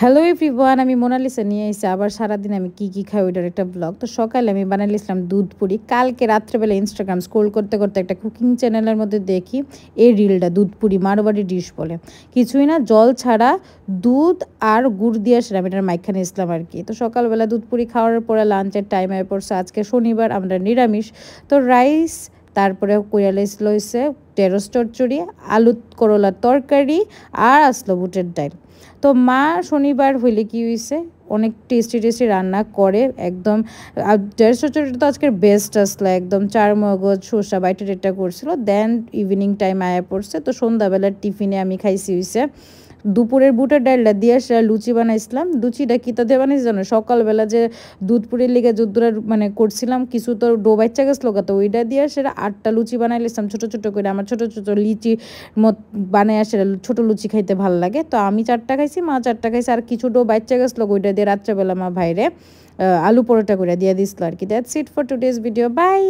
Hello everyone, আমি Mona Lisa নিয়ে এসে আবার সারাদিন আমি কি খাই ওইটার একটা ব্লগ। তো সকালে আমি বানাইছিলাম দুধ পুরি। কালকে রাত্রেবেলা ইনস্টাগ্রাম স্ক্রোল করতে করতে একটা কুকিং চ্যানেলের মধ্যে দেখি এই রিলটা দুধ পুরি মারোয়াড়ি ডিশ বলে। কিছুই না, জল ছাড়া দুধ আর গুড় দিয়ে সেরাম এটার মাইখানে ইসলাম আর কি। তো সকালবেলা দুধ পুরি খাওয়ার পরে লাঞ্চের টাইম হয়ে পড়ছে। আজকে শনিবার, আমরা নিরামিষ। তো রাইস, তারপরে কোয়ালিস লইছে ঢেঁড়স চচ্চড়ি, আলু করলার তরকারি আর আসলো বুটের ডাল। তো মা শনিবার হইলে কি হয়েছে অনেক টেস্টি টেস্টি রান্না করে একদম। ঢেঁড়স চচ্চড়িটা তো আজকের বেস্ট আসলো, একদম চার মগজ শসা বাইটে টেটা করছিল। দেন ইভিনিং টাইম আয়া পড়ছে, তো সন্ধ্যাবেলার টিফিনে আমি খাইছি হইছে দুপুরের বুটের ডালটা দিয়ে সেটা লুচি বানাইছিলাম। লুচিটা কী তাদের বানাইছি জানো, সকালবেলা যে দুধ পুরির লিগে যদ্দুরা মানে করছিলাম কিছু তো ডো বাচ্চা গেছিলো, তো ওইটা দিয়ে সেটা 8টা লুচি বানাইলাম ছোটো ছোটো করে। আমার ছোটো ছোটো লিচি মত বানায় সেটা ছোটো লুচি খাইতে ভালো লাগে। তো আমি 4টা খাইছি, মা 4টা খাইছে, আর কিছু ডো বাচ্চা গেছিলো ওইটা দিয়ে রাত্রেবেলা মা ভাইরে আলু পরোটা করে দিয়ে দিছিল আর কি। That's it for today's video, by.